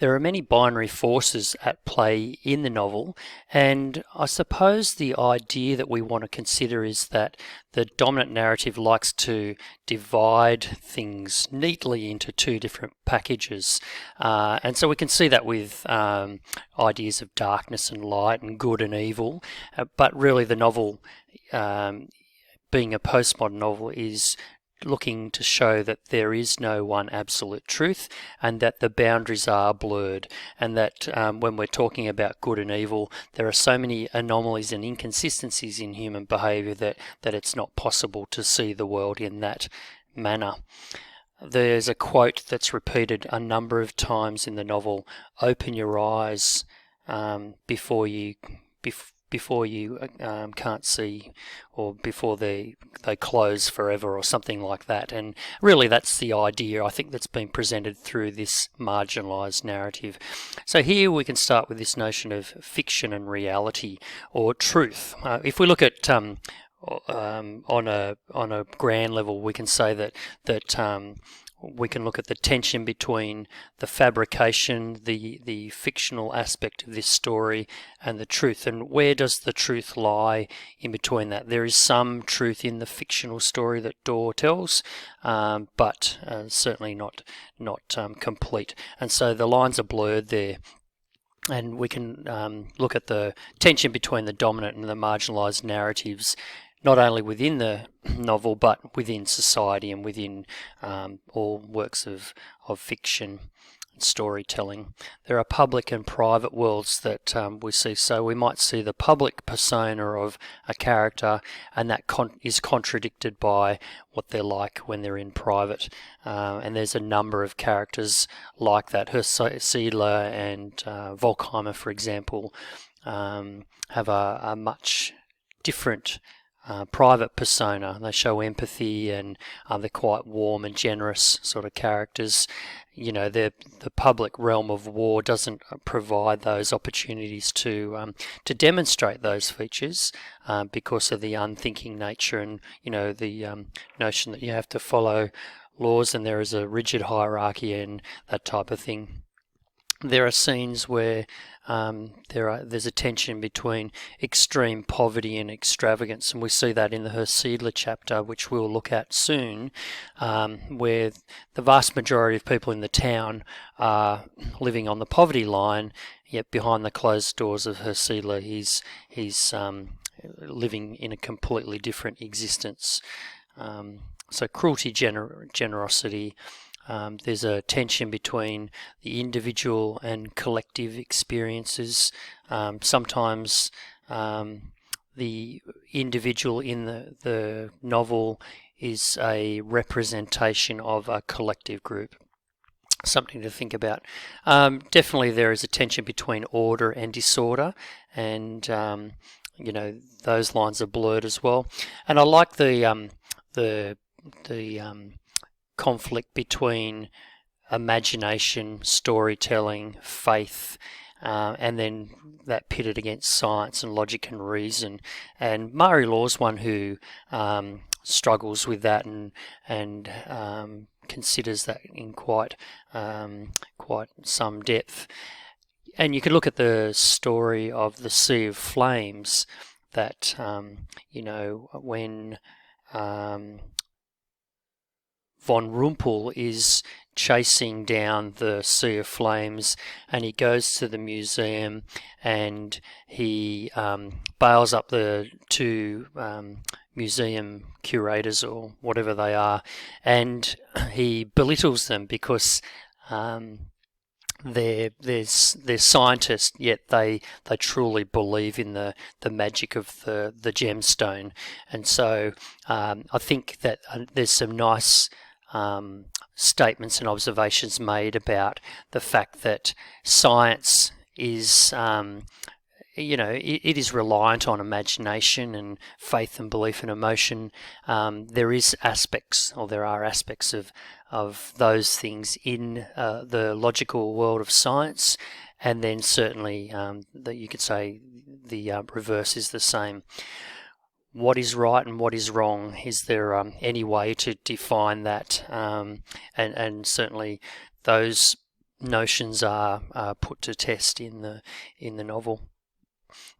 there are many binary forces at play in the novel, and I suppose the idea that we want to consider is that the dominant narrative likes to divide things neatly into two different packages. And so we can see that with ideas of darkness and light and good and evil, but really the novel, being a postmodern novel, is looking to show that there is no one absolute truth and that the boundaries are blurred, and that when we're talking about good and evil, there are so many anomalies and inconsistencies in human behaviour that it's not possible to see the world in that manner. There's a quote that's repeated a number of times in the novel: "Open your eyes before you can't see, or before they close forever," or something like that. And really that's the idea, I think, that's been presented through this marginalised narrative. So here we can start with this notion of fiction and reality, or truth. If we look at on a grand level, we can say that we can look at the tension between the fabrication, the fictional aspect of this story, and the truth. And where does the truth lie in between that? There is some truth in the fictional story that Dorr tells, but certainly not complete. And so the lines are blurred there. And we can look at the tension between the dominant and the marginalised narratives, not only within the novel, but within society and within all works of fiction and storytelling. There are public and private worlds that we see. So we might see the public persona of a character, and that is contradicted by what they're like when they're in private. And there's a number of characters like that. Siedler and Volkheimer, for example, have a much different private persona. They show empathy, and they're quite warm and generous sort of characters. You know, the public realm of war doesn't provide those opportunities to demonstrate those features because of the unthinking nature, and the notion that you have to follow laws and there is a rigid hierarchy and that type of thing. There are scenes where there's a tension between extreme poverty and extravagance, and we see that in the Siedler chapter, which we'll look at soon, where the vast majority of people in the town are living on the poverty line, yet behind the closed doors of Siedler, he's living in a completely different existence. So cruelty, generosity. There's a tension between the individual and collective experiences. Sometimes the individual in the novel is a representation of a collective group. Something to think about. Definitely there is a tension between order and disorder, and those lines are blurred as well. And I like the conflict between imagination, storytelling, faith, and then that pitted against science and logic and reason. And Murray Law's one who struggles with that and considers that in quite some depth. And you could look at the story of the Sea of Flames, that when Von Rumpel is chasing down the Sea of Flames, and he goes to the museum and he bails up the two museum curators, or whatever they are, and he belittles them because they're scientists, yet they truly believe in the magic of the gemstone. And so I think that there's some nice statements and observations made about the fact that science is it is reliant on imagination and faith and belief and emotion. There are aspects of those things in the logical world of science, and then certainly that you could say the reverse is the same. What is right and what is wrong? Is there any way to define that? And certainly those notions are put to test in the novel.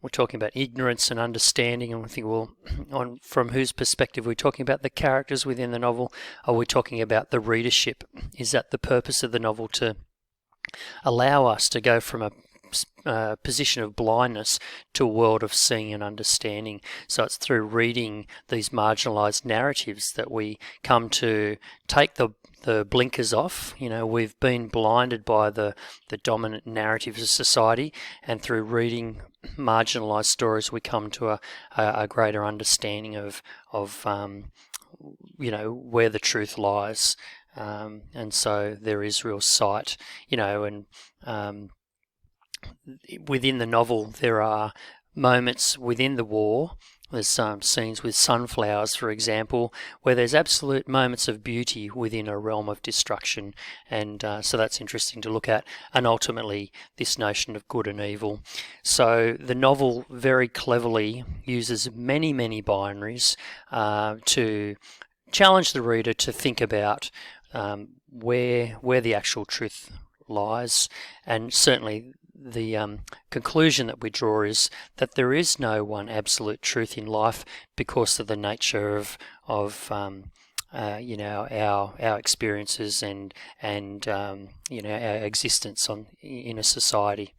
We're talking about ignorance and understanding, and we think, well, from whose perspective are we talking about? The characters within the novel? Are we talking about the readership? Is that the purpose of the novel, to allow us to go from a position of blindness to a world of seeing and understanding? So it's through reading these marginalised narratives that we come to take the blinkers off. We've been blinded by the dominant narratives of society, and through reading marginalised stories we come to a greater understanding of where the truth lies. And so there is real sight, and within the novel there are moments within the war. There's some scenes with sunflowers, for example, where there's absolute moments of beauty within a realm of destruction, and so that's interesting to look at. And ultimately, this notion of good and evil. So the novel very cleverly uses many, many binaries to challenge the reader to think about where the actual truth lies, and certainly the conclusion that we draw is that there is no one absolute truth in life, because of the nature of our experiences and our existence in a society.